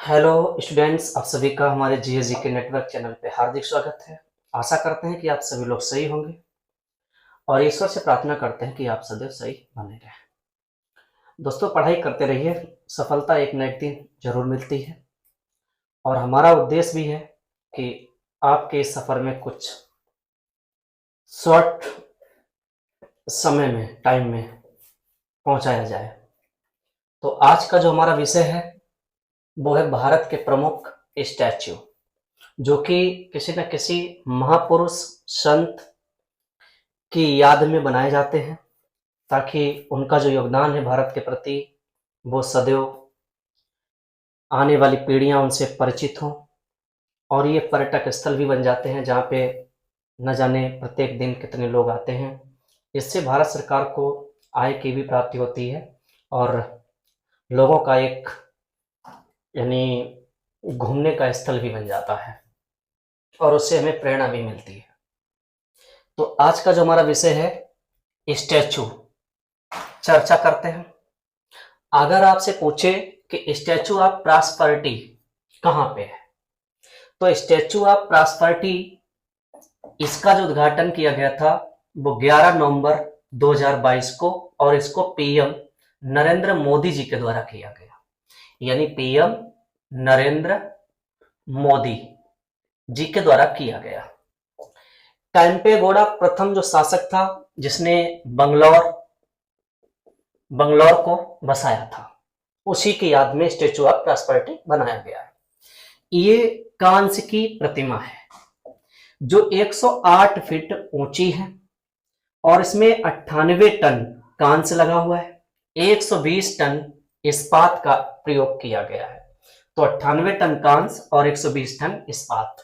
Hello students, आप सभी का हमारे जीएसजी के नेटवर्क चैनल पे हार्दिक स्वागत है। आशा करते हैं कि आप सभी लोग सही होंगे और ईश्वर से प्रार्थना करते हैं कि आप सदैव सही बने रहें। दोस्तों, पढ़ाई करते रहिए, सफलता एक न एक दिन जरूर मिलती है और हमारा उद्देश्य भी है कि आपके इस सफर में कुछ शॉर्ट समय में टाइम में पहुंचाया जाए। तो आज का जो हमारा विषय है वो है भारत के प्रमुख स्टैच्यू, जो कि किसी न किसी महापुरुष संत की याद में बनाए जाते हैं, ताकि उनका जो योगदान है भारत के प्रति वो सदैव आने वाली पीढ़ियां उनसे परिचित हों। और ये पर्यटक स्थल भी बन जाते हैं जहाँ पे न जाने प्रत्येक दिन कितने लोग आते हैं। इससे भारत सरकार को आय की भी प्राप्ति होती है और लोगों का एक यानी घूमने का स्थल भी बन जाता है और उससे हमें प्रेरणा भी मिलती है। तो आज का जो हमारा विषय है स्टैचू, चर्चा करते हैं। अगर आपसे पूछे कि स्टैचू ऑफ प्रॉस्पेरिटी कहाँ पे है, तो स्टैचू ऑफ प्रॉस्पेरिटी इसका जो उद्घाटन किया गया था वो 11 नवंबर 2022 को, और इसको पीएम नरेंद्र मोदी जी के द्वारा किया गया। यानी पीएम नरेंद्र मोदी जी के द्वारा किया गया। कैंपेगौड़ा प्रथम जो शासक था जिसने बंगलौर को बसाया था, उसी की याद में स्टैचू ऑफ प्रॉस्पेरिटी बनाया गया है। ये कांस्य की प्रतिमा है जो 108 फीट ऊंची है और इसमें 98 टन कांस्य लगा हुआ है, 120 टन इस्पात का प्रयोग किया गया है। तो 98 टन कांस्य और 120 टन इस्पात,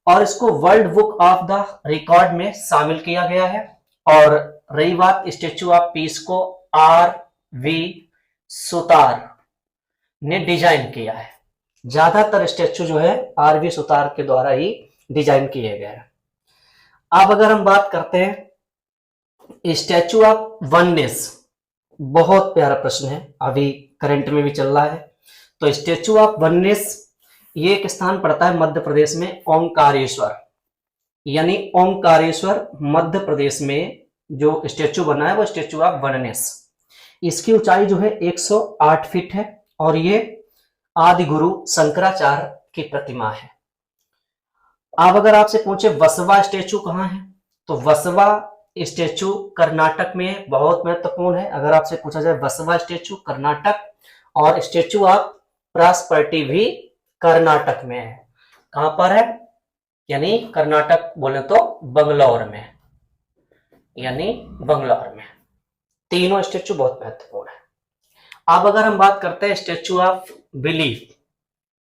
और इसको world book of the record में शामिल किया गया है। और रही बात स्टैचू ऑफ पीस को आर.वी. सुतार ने डिजाइन किया है। ज्यादातर स्टैचू जो है आर.वी. सुतार के द्वारा ही डिजाइन किए गए हैं। अब अगर हम बात करते हैं स्टैचू ऑफ वननेस, बहुत प्यारा प्रश्न है, अभी करंट में भी चल रहा है। तो स्टैचू ऑफ वननेस ये एक स्थान पड़ता है मध्य प्रदेश में, ओंकारेश्वर। यानी ओंकारेश्वर मध्य प्रदेश में जो स्टैचू बना है वो स्टैचू ऑफ वननेस। इसकी ऊंचाई जो है 108 फीट है और ये आदि गुरु शंकराचार्य की प्रतिमा है। अब अगर आपसे पूछे वसवा स्टैचू कहाँ है, तो वसवा स्टैचू कर्नाटक में बहुत महत्वपूर्ण है। अगर आपसे पूछा जाए वसवा स्टैचू कर्नाटक, और स्टैचू ऑफ प्रॉस्पेरिटी भी कर्नाटक में है। कहां पर है? यानी कर्नाटक बोले तो बंगलौर में, यानी बंगलौर में। तीनों स्टैचू बहुत महत्वपूर्ण है। अब अगर हम बात करते हैं स्टैचू ऑफ बिलीफ,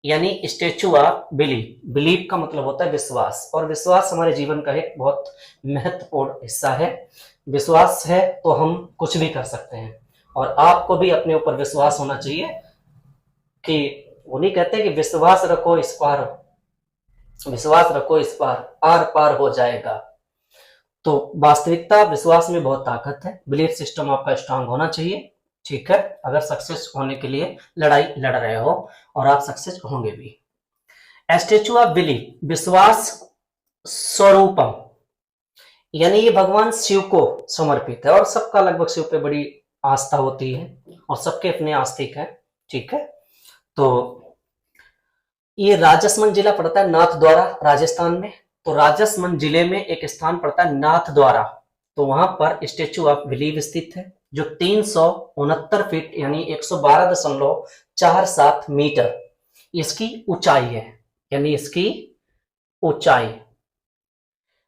यानी स्टैचू ऑफ बिलीफ, बिलीफ का मतलब होता है विश्वास, और विश्वास हमारे जीवन का एक बहुत महत्वपूर्ण हिस्सा है। विश्वास है तो हम कुछ भी कर सकते हैं, और आपको भी अपने ऊपर विश्वास होना चाहिए कि उन्हीं कहते हैं कि विश्वास रखो इस पार, विश्वास रखो इस पार, आर पार हो जाएगा। तो वास्तविकता विश्वास में बहुत ताकत है। बिलीफ सिस्टम आपका स्ट्रांग होना चाहिए, ठीक है, अगर सक्सेस होने के लिए लड़ाई लड़ रहे हो, और आप सक्सेस होंगे भी। स्टैचू ऑफ बिलीफ, विश्वास स्वरूपम, यानी ये भगवान शिव को समर्पित है, और सबका लगभग शिव पे बड़ी आस्था होती है और सबके अपने आस्तिक है, ठीक है। तो ये राजसमंद जिला पड़ता है नाथद्वारा, राजस्थान में। तो राजसमंद जिले में एक स्थान पड़ता है नाथद्वारा, तो वहां पर स्टैचू ऑफ बिलीफ स्थित है, जो 369 फीट यानी 112.47 मीटर इसकी ऊंचाई है, यानी इसकी ऊंचाई।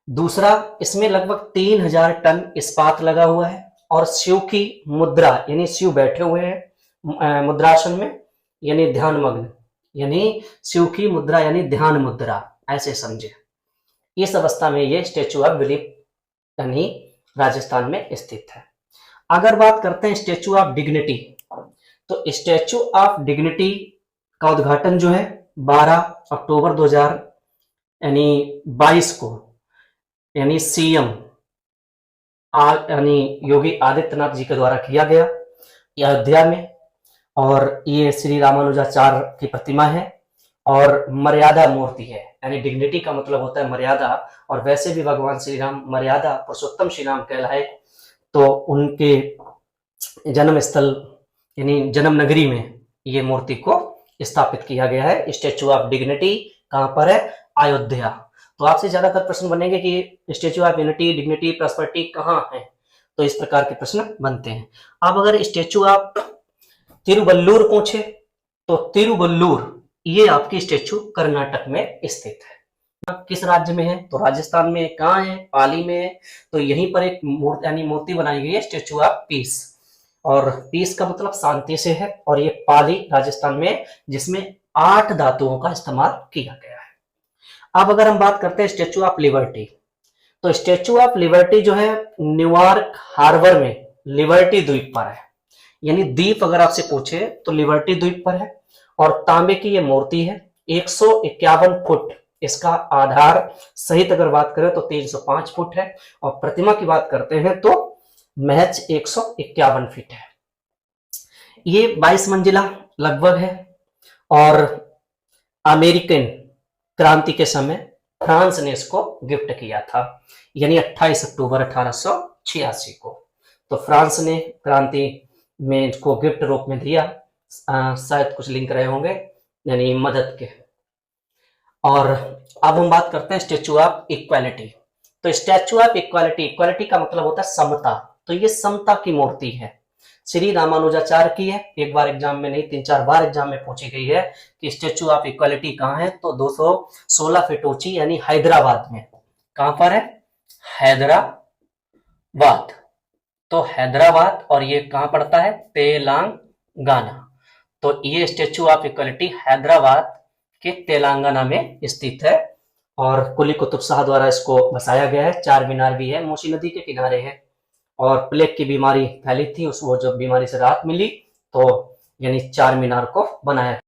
दूसरा, इसमें लगभग 3000 टन इस्पात लगा हुआ है, और शिव की मुद्रा, यानी शिव बैठे हुए हैं मुद्रासन में, यानी ध्यान मग्न, यानी शिव की मुद्रा यानी ध्यान मुद्रा, ऐसे समझे। इस अवस्था में ये स्टैचू ऑफ बिलीफ यानी राजस्थान में स्थित है। अगर बात करते हैं स्टैचू ऑफ डिग्निटी, तो स्टैचू ऑफ डिग्निटी का उद्घाटन जो है 12 अक्टूबर 2022 को, यानी सीएम यानी योगी आदित्यनाथ जी के द्वारा किया गया अयोध्या में। और ये श्री रामानुजाचार्य की प्रतिमा है और मर्यादा मूर्ति है, यानी डिग्निटी का मतलब होता है मर्यादा। और वैसे भी भगवान श्री राम मर्यादा पुरुषोत्तम श्री राम कहलाए, तो उनके जन्म स्थल यानी जन्म नगरी में ये मूर्ति को स्थापित किया गया है। स्टेचू ऑफ डिग्निटी कहाँ पर है? अयोध्या। तो आपसे ज्यादातर प्रश्न बनेंगे कि statue of unity, dignity, prosperity कहाँ है, तो इस प्रकार के प्रश्न बनते हैं। अब अगर स्टेचू ऑफ तिरुवल्लुर पूछे तो तिरुवल्लुर ये आपकी स्टेचू कर्नाटक में स्थित है। किस राज्य में है? तो राजस्थान में। कहाँ है? पाली में है। तो यहीं पर एक मूर्ति बनाई गई है, स्टेचू ऑफ पीस। और पीस का मतलब शांति से है, और ये पाली राजस्थान में, जिसमें 8 धातुओं का इस्तेमाल किया गया है। अब अगर हम बात करते हैं स्टेचू ऑफ लिबर्टी, तो स्टेचू ऑफ लिबर्टी जो है न्यूयॉर्क हार्बर में लिबर्टी द्वीप पर है। यानी द्वीप अगर आपसे पूछे तो लिबर्टी द्वीप पर है। और तांबे की ये मूर्ति है, 151 फुट इसका आधार सहित अगर बात करें तो 305 फुट है। और प्रतिमा की बात करते हैं तो महज 151 फीट है। ये 22 मंजिला लगभग है। और अमेरिकन क्रांति के समय फ्रांस ने इसको गिफ्ट किया था, यानी 28 अक्टूबर 1886 को। तो फ्रांस ने क्रांति में इसको गिफ्ट रूप में दिया। शायद कुछ लिंक रहे होंगे, यानी मदद के। और अब हम बात करते हैं स्टेचू ऑफ इक्वालिटी। तो स्टैचू ऑफ इक्वालिटी, इक्वालिटी का मतलब होता है समता। तो ये समता की मूर्ति है, श्री रामानुजाचार्य की है। एक बार एग्जाम में नहीं, 3-4 बार एग्जाम में पूछी गई है कि स्टेचू ऑफ इक्वालिटी कहाँ है, तो 216 फीट ऊंची, यानी हैदराबाद में। कहां पर है? हैदराबाद। तो हैदराबाद, और ये कहां पड़ता है? तेलंगाना। तो ये स्टेचू ऑफ इक्वालिटी हैदराबाद के तेलंगाना में स्थित है। और कुली कुतुब शाह द्वारा इसको बसाया गया है। 4 मीनार भी है, मूसी नदी के किनारे है। और प्लेग की बीमारी फैली थी, उसको जब बीमारी से राहत मिली तो यानी 4 मीनार को बनाया।